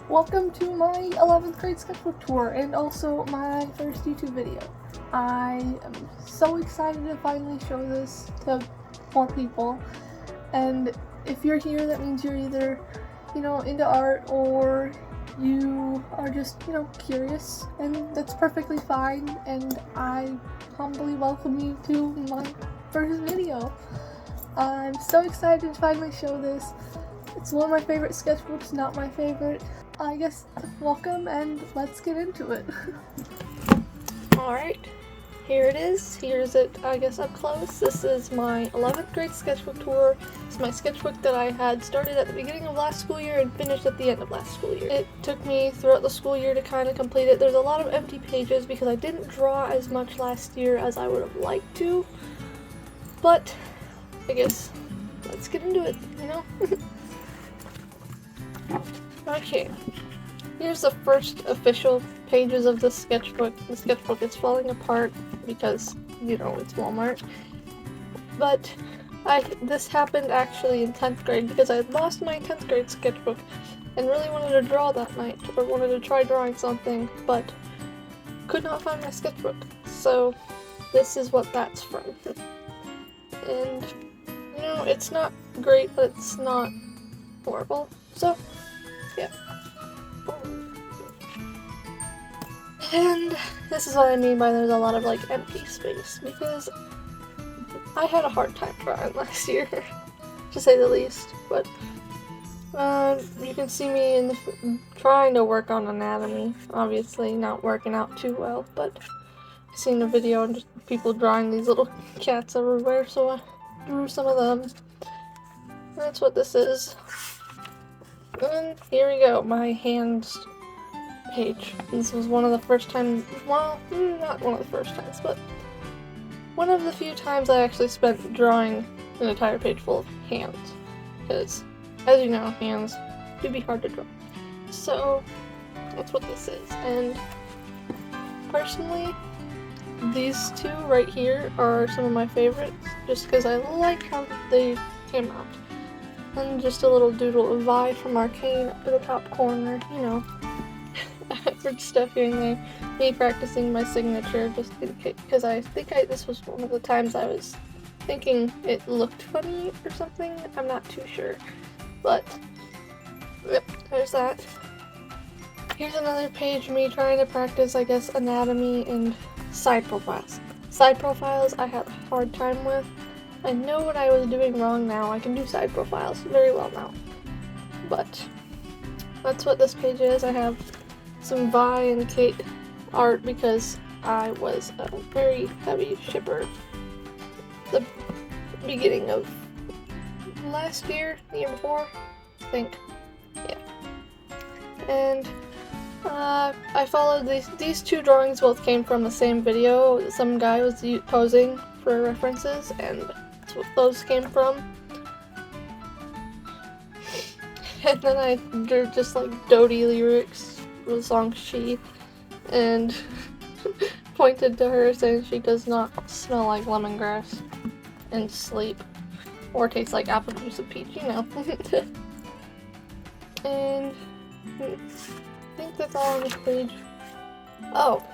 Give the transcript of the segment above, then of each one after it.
Welcome to my 11th grade sketchbook tour and also my first YouTube video. I am so excited to finally show this to more people, and if you're here, that means you're either, into art or you are just, curious, and that's perfectly fine, and I humbly welcome you to my first video. I'm so excited to finally show this. It's one of my favorite sketchbooks, not my favorite. I guess welcome, and let's get into it. Alright, here it is. Here's it, I guess, up close. This is my 11th grade sketchbook tour. It's my sketchbook that I had started at the beginning of last school year and finished at the end of last school year. It took me throughout the school year to kind of complete it. There's a lot of empty pages because I didn't draw as much last year as I would have liked to. But I guess let's get into it, Okay, here's the first official pages of the sketchbook. The sketchbook is falling apart because, it's Walmart. But this happened actually in 10th grade because I had lost my 10th grade sketchbook and really wanted to draw that night, or wanted to try drawing something, but could not find my sketchbook. So this is what that's from. And, it's not great, but it's not horrible. So, yeah. And this is what I mean by there's a lot of empty space, because I had a hard time drawing last year, to say the least. But you can see me trying to work on anatomy. Obviously not working out too well, but I've seen a video and just people drawing these little cats everywhere, so I drew some of them. That's what this is. And here we go, my hands page. This was one of the first times, well, not one of the first times, but one of the few times I actually spent drawing an entire page full of hands. Because, as you know, hands do be hard to draw. So, that's what this is. And personally, these two right here are some of my favorites, just because I like how they came out. And just a little doodle of Vi from Arcane up in the top corner, average stuff here and there. Me practicing my signature just in case, because I think this was one of the times I was thinking it looked funny or something. I'm not too sure. But, yep, there's that. Here's another page of me trying to practice, I guess, anatomy and side profiles. Side profiles I had a hard time with. I know what I was doing wrong now. I can do side profiles very well now. But that's what this page is. I have some Vi and Kate art because I was a very heavy shipper the beginning of last year, the year before, I think. Yeah. And I followed these two drawings both came from the same video. Some guy was posing for references, and that's what those came from. And then I drew just Dodie lyrics for the song She, and pointed to her saying she does not smell like lemongrass and sleep, or taste like apple juice and peach, And I think that's all on this page. Oh,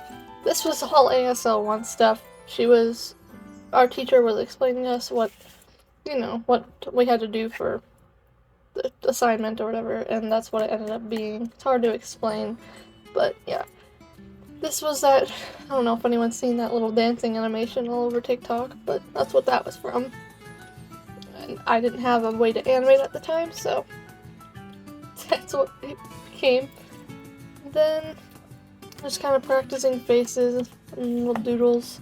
this was all ASL 1 stuff. Our teacher was explaining to us what we had to do for the assignment or whatever, and that's what it ended up being. It's hard to explain, but yeah. This was that, I don't know if anyone's seen that little dancing animation all over TikTok, but that's what that was from. And I didn't have a way to animate at the time, so that's what it became. Then, just kind of practicing faces and little doodles.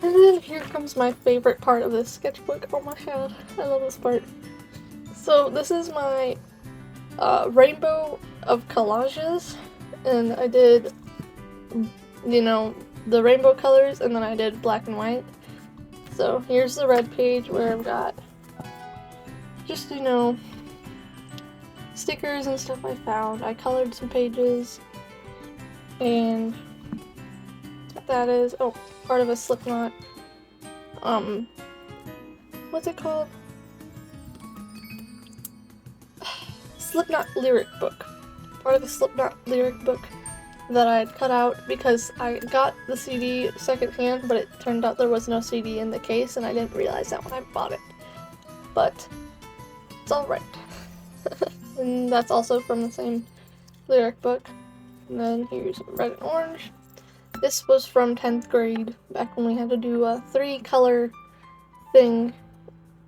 And then here comes my favorite part of this sketchbook. Oh my god, I love this part. So this is my rainbow of collages, and I did, the rainbow colors, and then I did black and white. So here's the red page where I've got just, stickers and stuff I found. I colored some pages, and what that is, part of a Slipknot, what's it called? Slipknot lyric book. Part of the Slipknot lyric book that I had cut out because I got the CD secondhand, but it turned out there was no CD in the case, and I didn't realize that when I bought it. But it's alright. And that's also from the same lyric book. And then here's red and orange. This was from 10th grade, back when we had to do a 3-color thing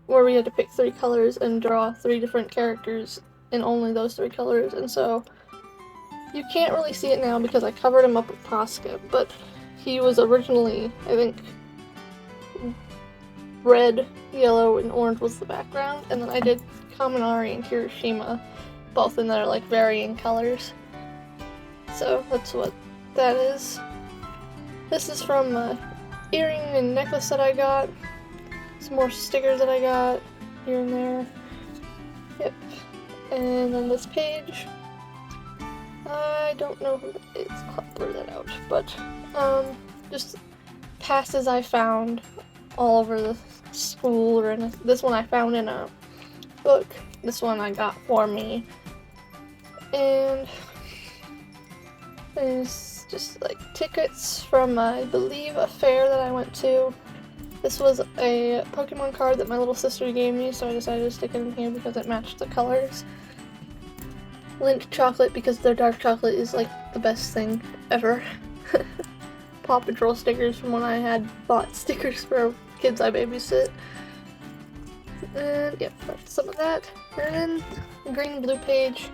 where we had to pick 3 colors and draw 3 different characters in only those 3 colors. And so you can't really see it now because I covered him up with Posca, but he was originally, I think, red, yellow, and orange was the background, and then I did Kaminari and Kirishima, both in their, like, varying colors. So that's what that is. This is from an earring and necklace that I got. Some more stickers that I got here and there. Yep. And then this page. I don't know who that is. I'll blur that out. But, just passes I found all over the school, or this one I found in a book. This one I got for me. And there's just like tickets from, I believe, a fair that I went to. This was a Pokemon card that my little sister gave me, so I decided to stick it in here because it matched the colors. Lindt chocolate, because their dark chocolate is like the best thing ever. Paw Patrol stickers from when I had bought stickers for kids I babysit. And yep, that's some of that. And then the green and blue page.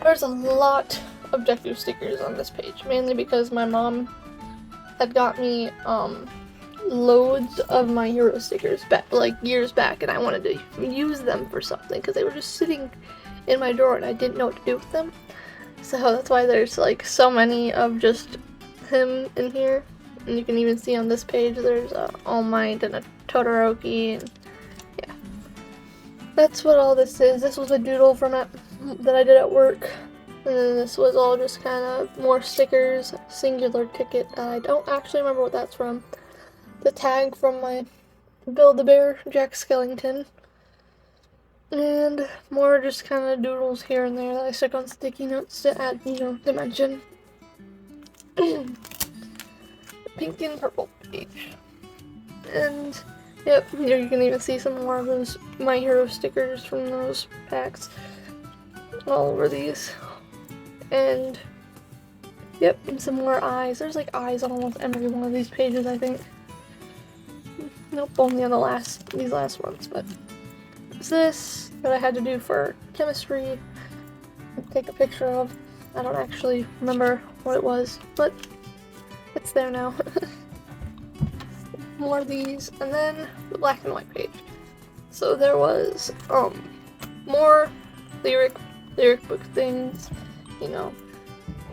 There's a lot of objective stickers on this page, mainly because my mom had got me loads of My Hero stickers back, like years back, and I wanted to use them for something because they were just sitting in my drawer and I didn't know what to do with them. So that's why there's like so many of just him in here. And you can even see on this page there's a All Might and a Todoroki, and yeah. That's what all this is. This was a doodle from it that I did at work. And then this was all just kind of more stickers, singular ticket. I don't actually remember what that's from. The tag from my Build-A-Bear Jack Skellington. And more just kind of doodles here and there that I stuck on sticky notes to add, you know, dimension. Pink and purple page. And, yep, here you can even see some more of those My Hero stickers from those packs all over these. And, yep, and some more eyes. There's like eyes on almost every one of these pages, I think. Nope, only on these last ones, but it's this that I had to do for chemistry. Take a picture of. I don't actually remember what it was, but it's there now. More of these, and then the black and white page. So there was more lyric book things, you know,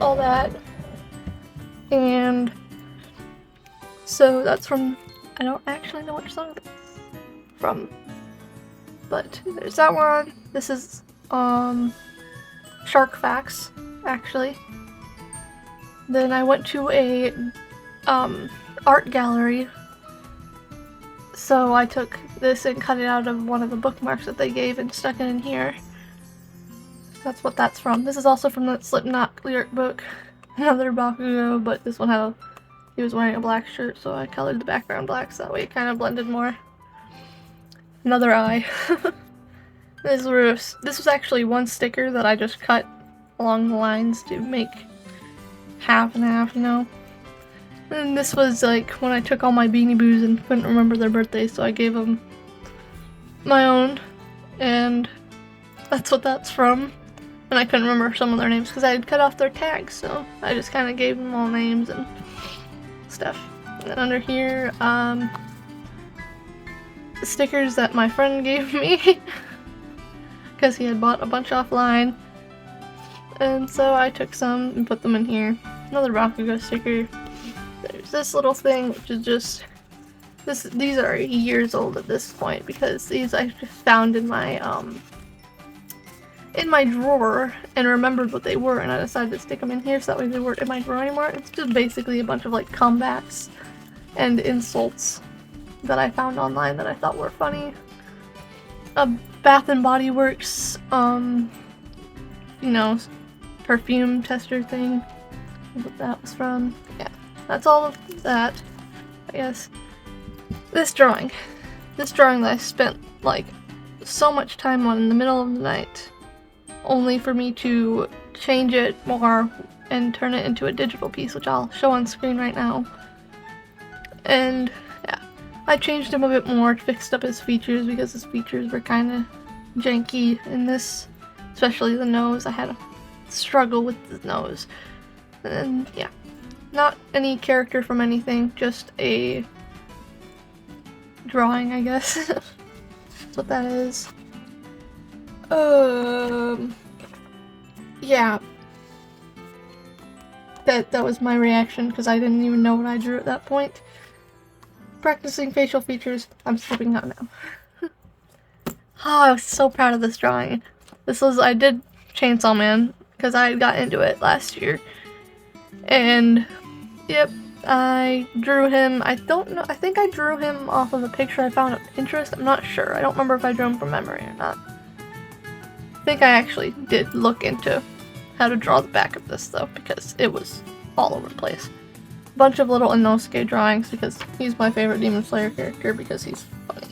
all that. And so that's from, I don't actually know which song it's from, but there's that one. This is Shark Facts, actually. Then I went to a art gallery, so I took this and cut it out of one of the bookmarks that they gave and stuck it in here. That's what that's from. This is also from that Slipknot lyric book. Another Bakugo, but this one he was wearing a black shirt, so I colored the background black so that way it kind of blended more. Another eye. This was actually one sticker that I just cut along the lines to make half and half, you know. And this was like when I took all my Beanie Boos and couldn't remember their birthdays, so I gave them my own, and that's what that's from. And I couldn't remember some of their names because I had cut off their tags, so I just kind of gave them all names and stuff. And then under here, the stickers that my friend gave me because he had bought a bunch offline. And so I took some and put them in here. Another Bakugo sticker. There's this little thing, which is just these are years old at this point because these I just found in my drawer and remembered what they were, and I decided to stick them in here so that way they weren't in my drawer anymore. It's just basically a bunch of like comebacks and insults that I found online that I thought were funny. Bath and Body Works you know, perfume tester thing. What that was from. Yeah, that's all of that, I guess. This drawing that I spent like so much time on in the middle of the night, only for me to change it more and turn it into a digital piece, which I'll show on screen right now. And yeah, I changed him a bit more, fixed up his features because his features were kind of janky in this, especially the nose. I had a struggle with the nose. And yeah, not any character from anything, just a drawing, I guess. That's what that is. Yeah. That was my reaction, because I didn't even know what I drew at that point. Practicing facial features. I'm slipping out now. Oh, I was so proud of this drawing. I did Chainsaw Man, because I got into it last year. And, yep, I drew him. I don't know, I think I drew him off of a picture I found on Pinterest. I'm not sure. I don't remember if I drew him from memory or not. I think I actually did look into how to draw the back of this, though, because it was all over the place. A bunch of little Inosuke drawings, because he's my favorite Demon Slayer character, because he's funny.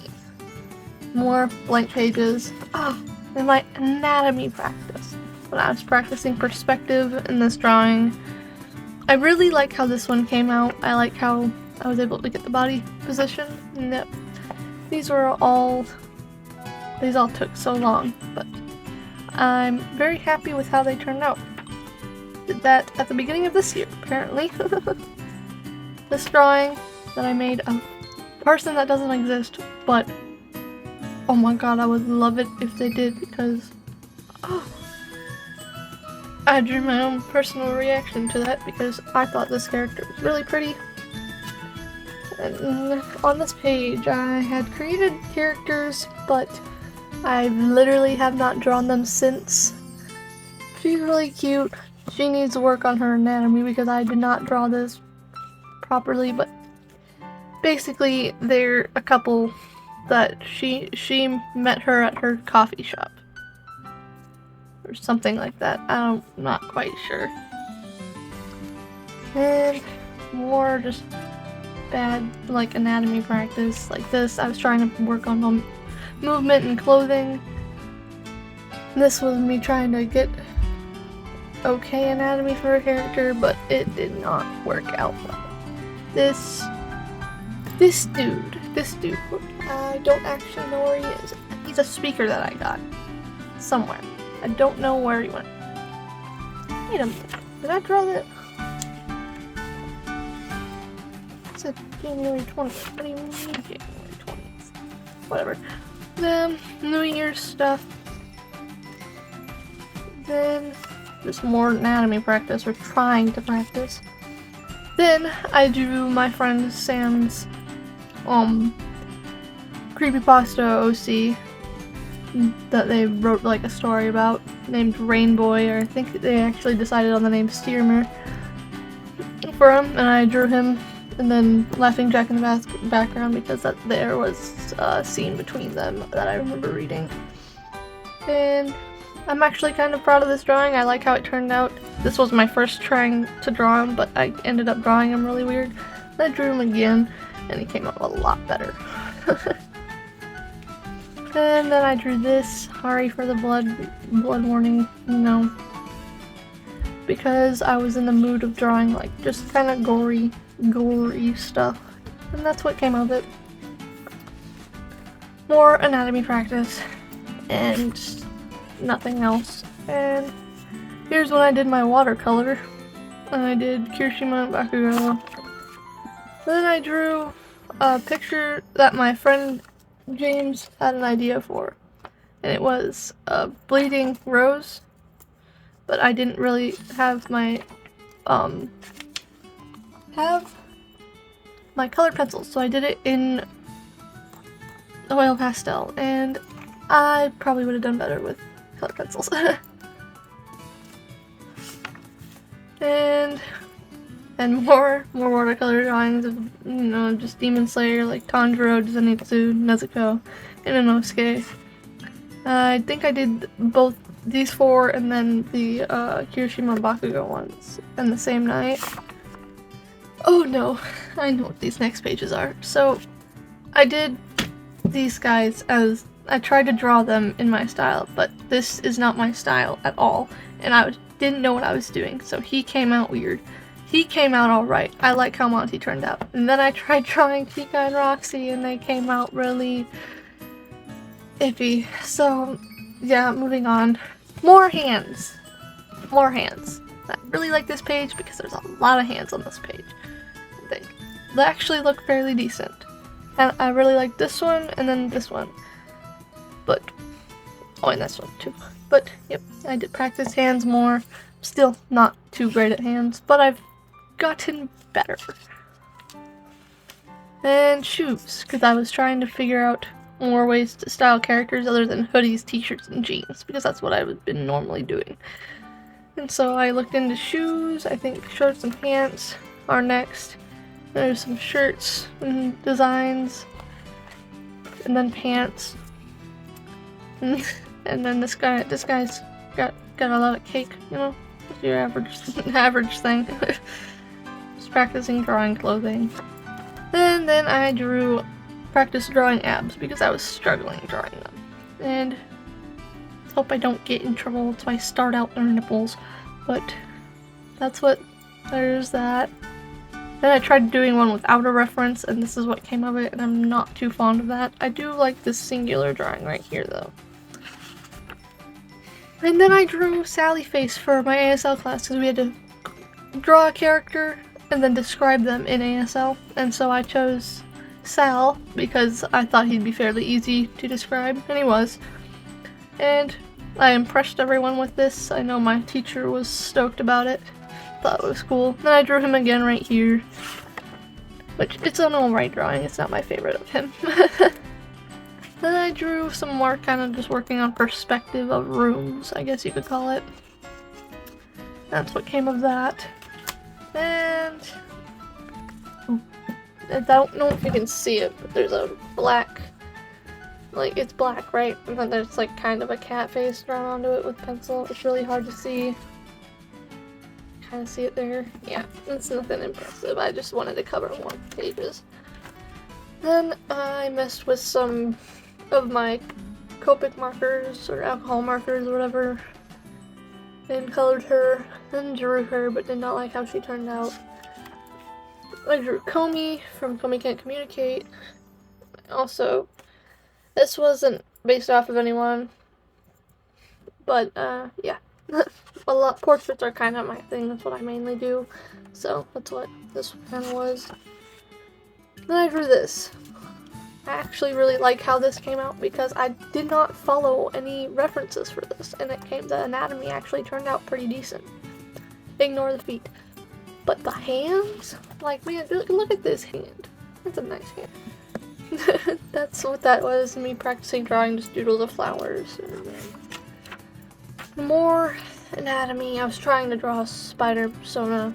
More blank pages. And my anatomy practice. When I was practicing perspective in this drawing, I really like how this one came out. I like how I was able to get the body position. And these all took so long, but I'm very happy with how they turned out. Did that at the beginning of this year, apparently. This drawing that I made of a person that doesn't exist, but oh my god, I would love it if they did, because I drew my own personal reaction to that because I thought this character was really pretty. And on this page I had created characters, but I literally have not drawn them since. She's really cute. She needs to work on her anatomy because I did not draw this properly, but basically they're a couple that she met her at her coffee shop. Or something like that. I'm not quite sure. And more just bad, like, anatomy practice. Like this, I was trying to work on movement and clothing. This was me trying to get okay anatomy for a character, but it did not work out well. This dude, I don't actually know where he is. He's a speaker that I got somewhere. I don't know where he went. Wait a minute. Did I draw that? It said January 20th. What do you mean January 20th? Whatever. The New Year's stuff. Then just more anatomy practice, or trying to practice. Then I drew my friend Sam's creepypasta OC that they wrote like a story about, named Rainboy, or I think they actually decided on the name Stearmer for him, and I drew him, and then Laughing Jack in the background because there was a scene between them that I remember reading. And I'm actually kind of proud of this drawing. I like how it turned out. This was my first trying to draw him, but I ended up drawing him really weird. I drew him again, and he came out a lot better. And then I drew this, sorry for the blood warning, you know, because I was in the mood of drawing like just kind of gory stuff, and that's what came of it. More anatomy practice, and nothing else. And here's when I did my watercolor. I did Kirishima and Bakugo. Then I drew a picture that my friend James had an idea for, and it was a bleeding rose, but I didn't really have my colored pencils, so I did it in oil pastel, and I probably would have done better with colored pencils. and more watercolor drawings of, you know, just Demon Slayer, like Tanjiro, Zenitsu, Nezuko, and Inosuke. I think I did both these 4 and then the Kirishima Bakugo ones in the same night. Oh no, I know what these next pages are. So I did these guys as I tried to draw them in my style, but this is not my style at all, and I didn't know what I was doing, so he came out weird. He came out alright. I like how Monty turned out. And then I tried drawing Chica and Roxy, and they came out really iffy. So, yeah, moving on. More hands. More hands. I really like this page because there's a lot of hands on this page. They actually look fairly decent. And I really like this one, and then this one. But, oh, and this one too. But, yep, I did practice hands more. Still not too great at hands, but I've gotten better. And shoes, because I was trying to figure out more ways to style characters other than hoodies, t-shirts, and jeans, because that's what I've been normally doing. And so I looked into shoes. I think shorts and pants are next. There's some shirts and designs, and then pants, and then this guy's got a lot of cake, you know, your average thing. Just practicing drawing clothing, and then I practiced drawing abs because I was struggling drawing them, and hope I don't get in trouble if I start out their nipples, but there's that. Then I tried doing one without a reference, and this is what came of it, and I'm not too fond of that. I do like this singular drawing right here, though. And then I drew Sally Face for my ASL class, because we had to draw a character and then describe them in ASL, and so I chose Sal, because I thought he'd be fairly easy to describe, and he was. And I impressed everyone with this. I know my teacher was stoked about it. Thought it was cool. Then I drew him again right here, which it's an alright drawing. It's not my favorite of him. Then I drew some more, kind of just working on perspective of rooms, I guess you could call it. That's what came of that. And I don't know if you can see it, but there's a black, like, it's black, right? And then there's like kind of a cat face drawn onto it with pencil. It's really hard to see. Kind of see it there. Yeah, it's nothing impressive. I just wanted to cover more pages. Then I messed with some of my Copic markers or alcohol markers or whatever, and colored her, then drew her, but did not like how she turned out. I drew Comey from Comey Can't Communicate. Also, this wasn't based off of anyone, but yeah. Portraits are kind of my thing. That's what I mainly do, so that's what this kind of was. Then I drew this. I actually really like how this came out because I did not follow any references for this, and the anatomy actually turned out pretty decent. Ignore the feet. But the hands? Like, man, look at this hand. That's a nice hand. That's what that was, me practicing drawing just doodles of flowers. More anatomy. I was trying to draw a spider persona,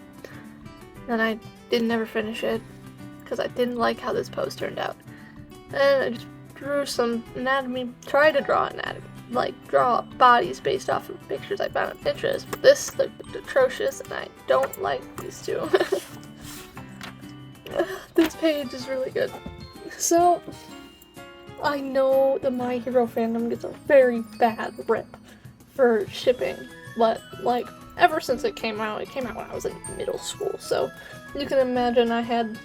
and I didn't ever finish it because I didn't like how this pose turned out. And I just drew some anatomy, tried to draw anatomy, like draw bodies based off of pictures I found on Pinterest, but this looked atrocious and I don't like these two. This page is really good. So, I know the My Hero fandom gets a very bad rep for shipping, but like ever since it came out when I was in middle school, so you can imagine I had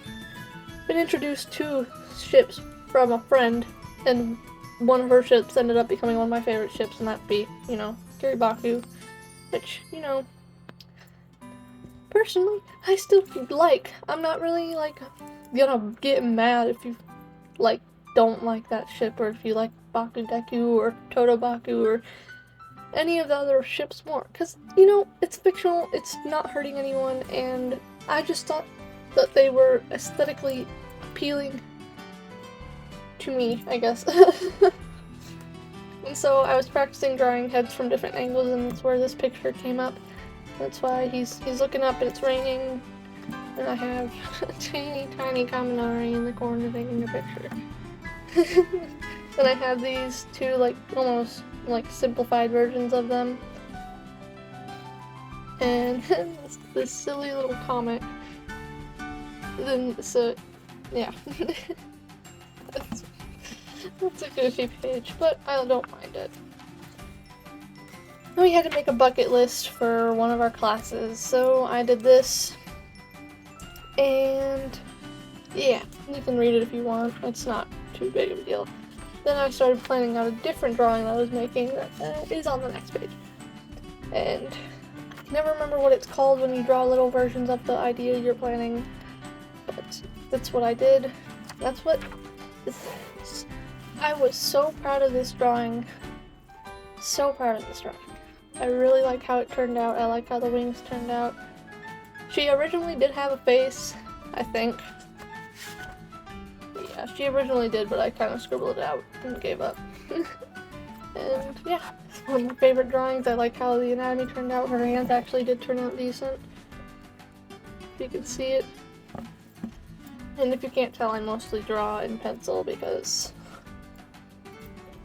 been introduced to ships from a friend, and one of her ships ended up becoming one of my favorite ships, and that'd be, you know, Kiribaku, which, you know, personally, I still like. I'm not really, like, gonna get mad if you, like, don't like that ship, or if you like Bakudeku, or Totobaku, or any of the other ships more, because, you know, it's fictional, it's not hurting anyone, and I just thought that they were aesthetically appealing to me, I guess. And so I was practicing drawing heads from different angles, and that's where this picture came up. That's why he's looking up and it's raining, and I have a teeny tiny Kaminari in the corner taking a picture. And I have these two, like, almost like simplified versions of them. And this silly little comic. Then, so, yeah. That's a goofy page, but I don't mind it. We had to make a bucket list for one of our classes, so I did this. And yeah, you can read it if you want. It's not too big of a deal. Then I started planning out a different drawing that I was making that is on the next page. And I can never remember what it's called when you draw little versions of the idea you're planning. But that's what I did. That's what... I was so proud of this drawing. So proud of this drawing. I really like how it turned out. I like how the wings turned out. She originally did have a face, I think. Yeah, she originally did, but I kind of scribbled it out and gave up. And yeah, it's one of my favorite drawings. I like how the anatomy turned out. Her hands actually did turn out decent. If you can see it. And if you can't tell, I mostly draw in pencil because,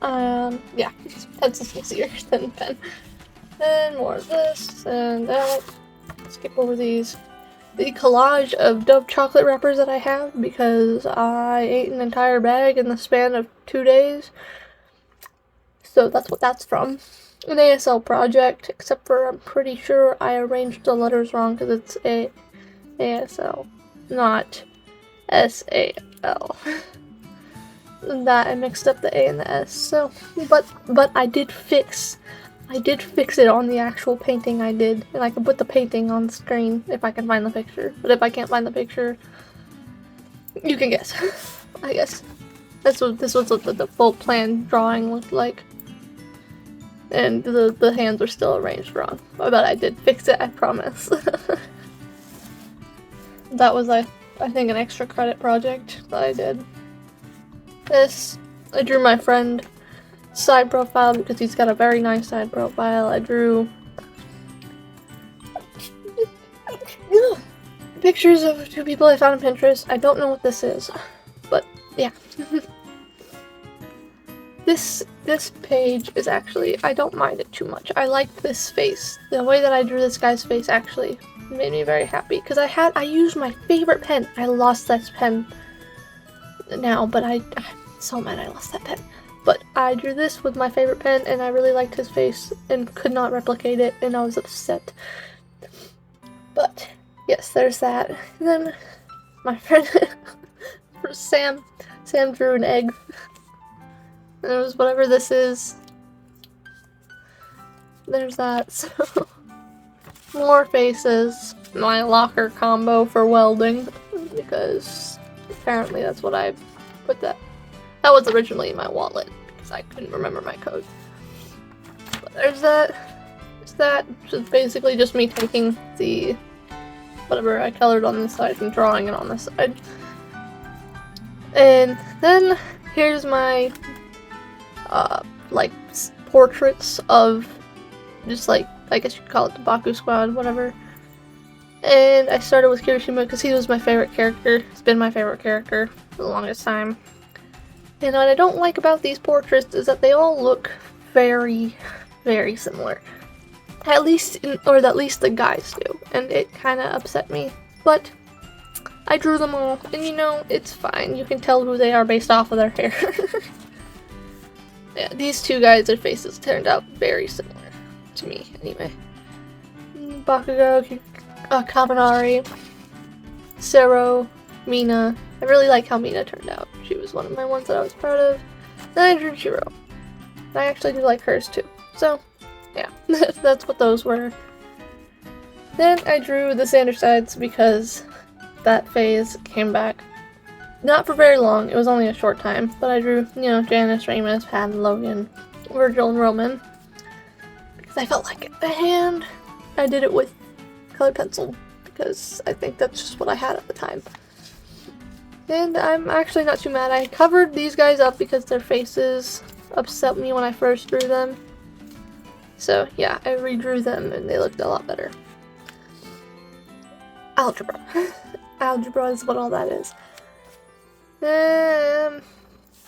yeah, pencil's easier than pen. And more of this, and that. Skip over these. The collage of Dove chocolate wrappers that I have because I ate an entire bag in the span of 2 days. So that's what that's from. An ASL project, except for I'm pretty sure I arranged the letters wrong because it's ASL, not SAL. That I mixed up the A and the S. So, but I did fix it on the actual painting I did, and I can put the painting on the screen if I can find the picture. But if I can't find the picture, you can guess. I guess this was what the full plan drawing looked like, and the hands were still arranged wrong. But I did fix it, I promise. That was I think an extra credit project that I did. This I drew my friend side profile because he's got a very nice side profile. I drew pictures of 2 people I found on Pinterest. I don't know what this is, but yeah. This page is actually, I don't mind it too much. I like this face. The way that I drew this guy's face actually made me very happy because I used my favorite pen. I lost this pen now, but I'm so mad I lost that pen. But I drew this with my favorite pen, and I really liked his face, and could not replicate it, and I was upset. But, yes, there's that. And then, my friend, Sam drew an egg. And it was whatever this is. There's that, so... More faces. My locker combo for welding, because apparently that's what I put that. That was originally in my wallet, because I couldn't remember my code. But there's that. There's that. Which is basically just me taking the whatever I colored on this side and drawing it on this side. And then here's my like portraits of just like, I guess you could call it the Baku Squad, whatever. And I started with Kirishima because he was my favorite character. He's been my favorite character for the longest time. And what I don't like about these portraits is that they all look very, very similar. At least the guys do. And it kind of upset me. But I drew them all, and you know, it's fine. You can tell who they are based off of their hair. Yeah, these 2 guys, their faces turned out very similar to me, anyway. Bakugo, Kabanari, Sero, Mina. I really like how Mina turned out. She was one of my ones that I was proud of. Then I drew Chiro. I actually do like hers too. So, yeah, that's what those were. Then I drew the Sander sides because that phase came back. Not for very long, it was only a short time, but I drew, you know, Janice, Ramus, Pat, Logan, Virgil, and Roman. Because I felt like it. And I did it with colored pencil, because I think that's just what I had at the time. And I'm actually not too mad. I covered these guys up because their faces upset me when I first drew them. So yeah, I redrew them and they looked a lot better. Algebra. Algebra is what all that is.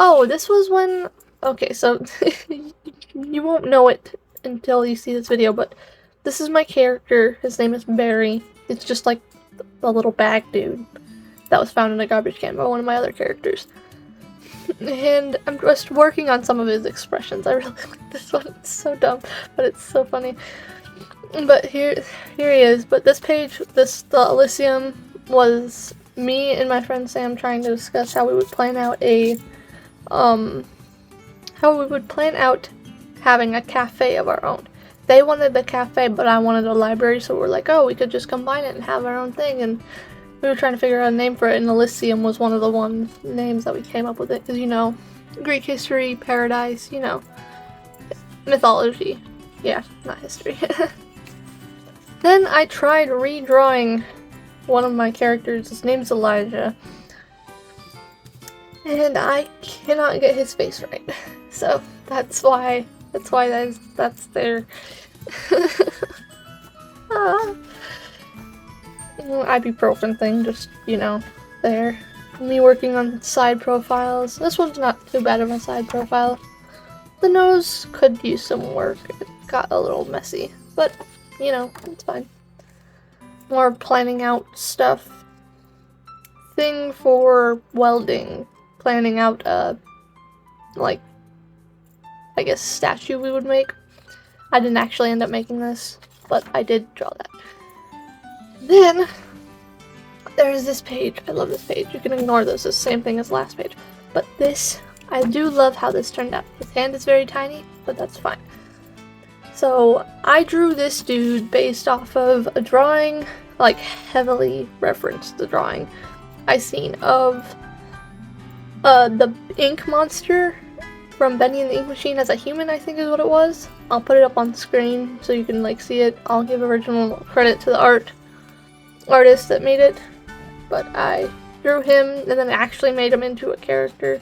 Oh, this was when... Okay, so you won't know it until you see this video, but this is my character. His name is Barry. It's just like a little bag dude that was found in a garbage can by one of my other characters. And I'm just working on some of his expressions. I really like this one. It's so dumb, but it's so funny. But here he is. But this page, the Elysium, was me and my friend Sam trying to discuss how we would plan out having a cafe of our own. They wanted the cafe, but I wanted a library, so we're like, oh, we could just combine it and have our own thing. And we were trying to figure out a name for it, and Elysium was one of the names that we came up with it, because, you know, Greek history, paradise, you know, mythology. Yeah, not history. Then I tried redrawing one of my characters. His name's Elijah. And I cannot get his face right. So that's why that's there. Ibuprofen thing, just, you know, there. Me working on side profiles. This one's not too bad of a side profile. The nose could use some work. It got a little messy, but, you know, it's fine. More planning out stuff. Thing for welding. Planning out like, I guess, statue we would make. I didn't actually end up making this, but I did draw that. Then, there's this page. I love this page. You can ignore this. It's the same thing as last page. But this, I do love how this turned out. His hand is very tiny, but that's fine. So, I drew this dude based off of a drawing, like, heavily referenced the drawing I seen of the ink monster from Bendy and the Ink Machine as a human, I think is what it was. I'll put it up on screen so you can, like, see it. I'll give original credit to the artist that made it. But I drew him and then actually made him into a character.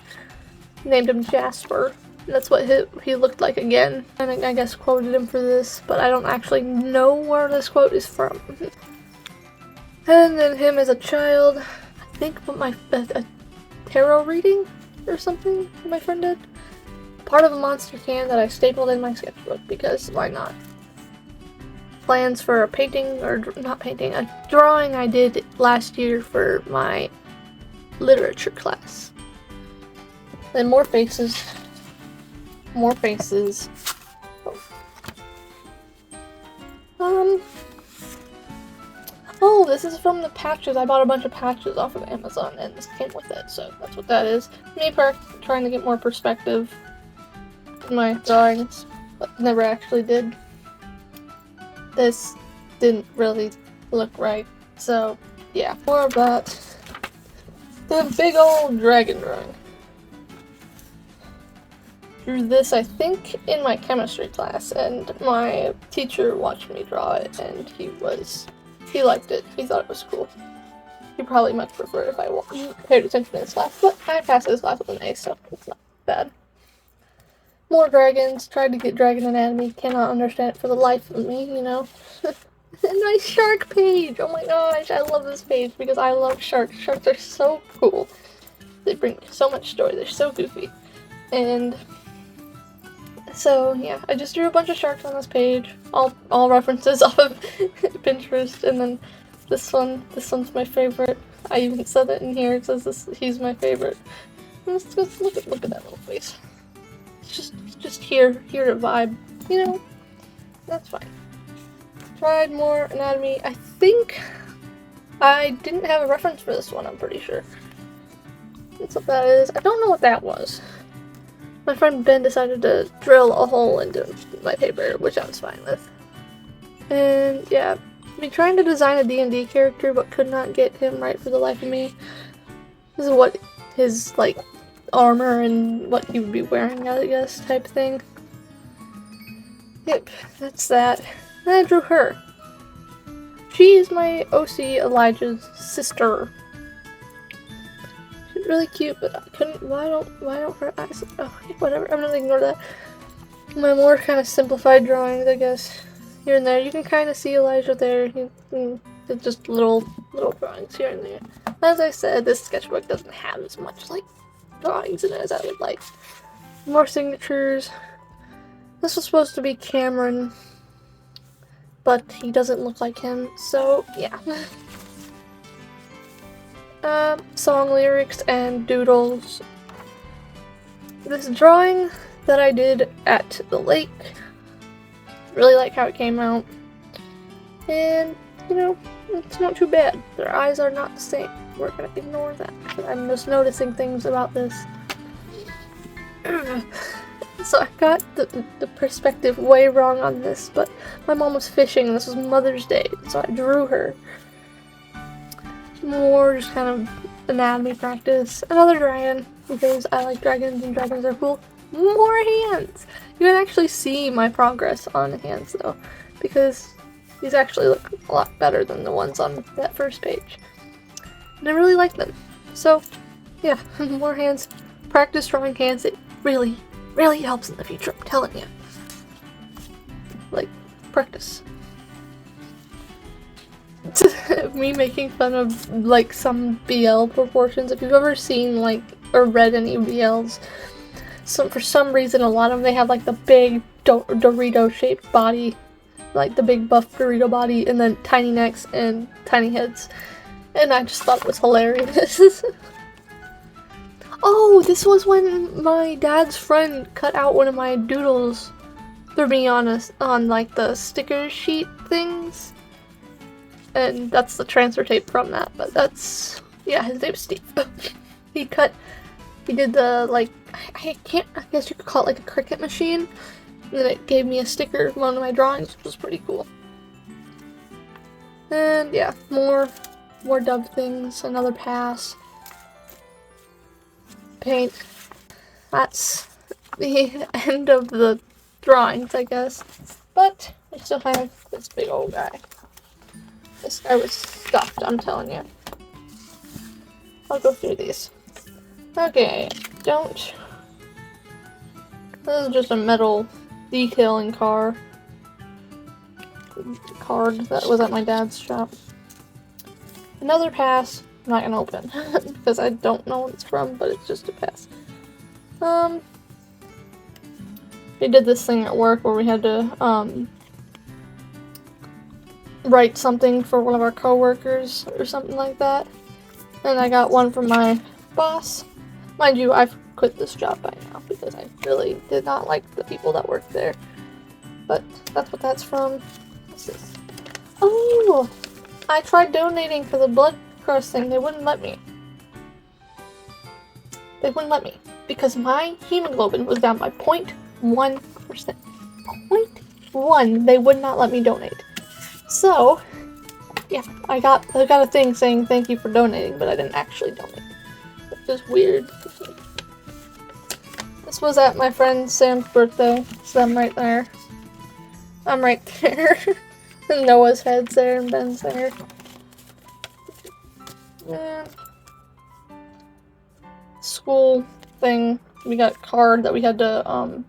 Named him Jasper. That's what he looked like again. And I guess quoted him for this, but I don't actually know where this quote is from. And then him as a child. I think a tarot reading or something my friend did. Part of a monster can that I stapled in my sketchbook because why not? Plans for a painting, or not painting, a drawing I did last year for my literature class. Then more faces. More faces. Oh, this is from the patches. I bought a bunch of patches off of Amazon and this came with it, so that's what that is. Me trying to get more perspective in my drawings, but never actually did. This didn't really look right, so yeah, more of that. The big old dragon drawing. Drew this, I think, in my chemistry class, and my teacher watched me draw it, and he liked it. He thought it was cool. He probably much preferred if I paid attention in his class, but I passed his class with an A, so it's not bad. More dragons. Tried to get dragon anatomy. Cannot understand it for the life of me, you know. And my shark page! Oh my gosh, I love this page because I love sharks. Sharks are so cool. They bring so much joy. They're so goofy. And so, yeah, I just drew a bunch of sharks on this page. All references off of Pinterest. And then this one's my favorite. I even said it in here. It says he's my favorite. Let's look at that little face. It's just here to vibe, you know. That's fine. Tried more anatomy. I think I didn't have a reference for this one. I'm pretty sure. That's what that is. I don't know what that was. My friend Ben decided to drill a hole into my paper, which I was fine with. And yeah, I've been trying to design a D&D character, but could not get him right for the life of me. This is what his, like, armor and what he would be wearing, I guess, type thing. Yep, that's that. And I drew her. She is my OC Elijah's sister. She's really cute, but I couldn't. Why don't her eyes? Oh, whatever. I'm gonna ignore that. My more kind of simplified drawings, I guess, here and there. You can kind of see Elijah there. It's just little drawings here and there. As I said, this sketchbook doesn't have as much like drawings in it as I would like. More signatures. This was supposed to be Cameron, but he doesn't look like him, so yeah. Song lyrics and doodles. This drawing that I did at the lake, really like how it came out. And, you know, it's not too bad. Their eyes are not the same. We're gonna ignore that. I'm just noticing things about this. So I got the perspective way wrong on this, but my mom was fishing and this was Mother's Day, so I drew her. More just kind of anatomy practice. Another dragon, because I like dragons and dragons are cool. More hands! You can actually see my progress on the hands though, because these actually look a lot better than the ones on that first page. And I really like them. So, yeah, more hands. Practice drawing hands. It really, really helps in the future, I'm telling you. Like, practice. Me making fun of, like, some BL proportions. If you've ever seen, like, or read any BLs, for some reason, a lot of them, they have, like, the big Dorito-shaped body. Like, the big buff Dorito body, and then tiny necks and tiny heads. And I just thought it was hilarious. Oh, this was when my dad's friend cut out one of my doodles for me on like the sticker sheet things. And that's the transfer tape from that, but that's, yeah, his name's Steve. he did the, like, I guess you could call it like a Cricut machine. And then it gave me a sticker of one of my drawings, which was pretty cool. And yeah, more dove things, another pass. Paint. That's the end of the drawings, I guess. But I still have this big old guy. This guy was stuffed, I'm telling you. I'll go through these. Okay, this is just a metal detailing card that was at my dad's shop. Another pass, I'm not gonna open because I don't know what it's from, but it's just a pass. We did this thing at work where we had to write something for one of our coworkers or something like that, and I got one from my boss. Mind you, I've quit this job by now because I really did not like the people that worked there. But that's what that's from. What's this? Oh! I tried donating for the blood cross thing. They wouldn't let me. They wouldn't let me. Because my hemoglobin was down by 0.1%. 0.1. They would not let me donate. So, yeah, I got a thing saying thank you for donating, but I didn't actually donate. Which is weird. This was at my friend Sam's birthday, so I'm right there. I'm right there. And Noah's head's there and Ben's there. Yeah. School thing. We got a card that we had to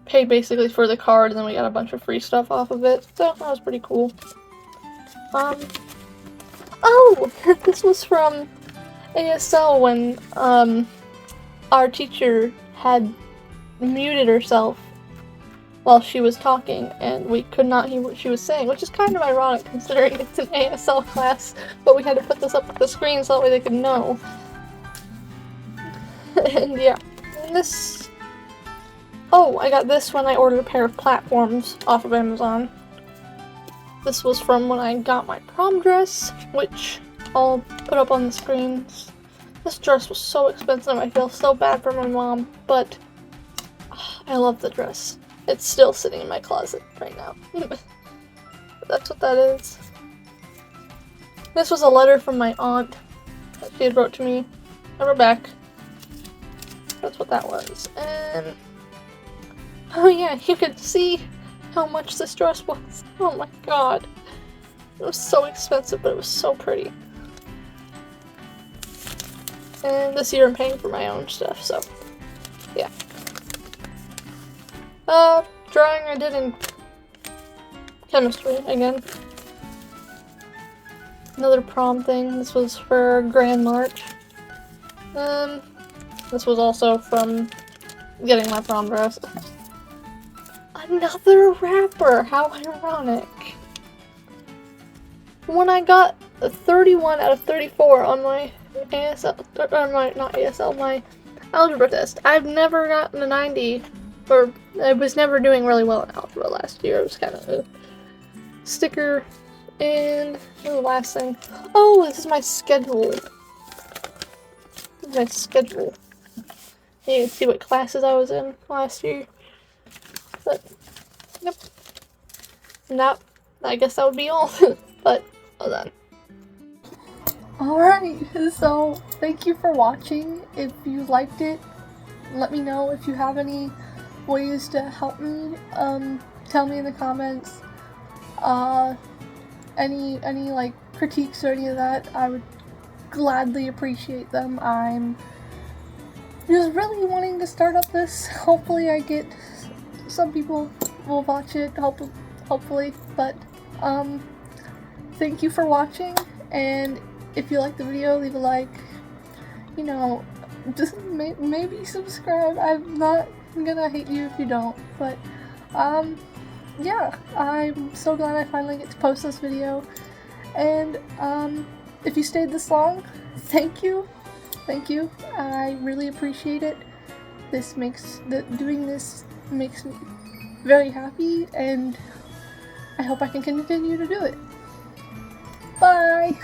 pay basically for the card, and then we got a bunch of free stuff off of it. So that was pretty cool. Oh! This was from ASL when our teacher had muted herself while she was talking, and we could not hear what she was saying, which is kind of ironic considering it's an ASL class, but we had to put this up on the screen so that way they could know. And yeah, and this... Oh, I got this when I ordered a pair of platforms off of Amazon. This was from when I got my prom dress, which I'll put up on the screens. This dress was so expensive, I feel so bad for my mom, but I love the dress. It's still sitting in my closet right now. That's what that is. This was a letter from my aunt that she had wrote to me. I wrote back. That's what that was. And oh yeah, you could see how much this dress was. Oh my god. It was so expensive, but it was so pretty. And this year I'm paying for my own stuff, so yeah. Drawing I did in chemistry again. Another prom thing. This was for Grand March. This was also from getting my prom dress. Another rapper! How ironic. When I got a 31 out of 34 on my ASL, on my, not ASL, my algebra test. I've never gotten a 90, or I was never doing really well in algebra last year. It was kind of a sticker. And the last thing. Oh, this is my schedule. This is my schedule. You can see what classes I was in last year. But, yep. Nope. I guess that would be all. But, hold on. Alright, so thank you for watching. If you liked it, let me know. If you have any ways to help me, tell me in the comments. Any like critiques or any of that, I would gladly appreciate them. I'm just really wanting to start up this. Hopefully I get some people will watch it, hopefully, but thank you for watching, and if you like the video, leave a like, you know, just maybe subscribe. I'm not gonna hate you if you don't, but yeah, I'm so glad I finally get to post this video, and if you stayed this long, thank you, I really appreciate it. Doing this makes me very happy, and I hope I can continue to do it. Bye!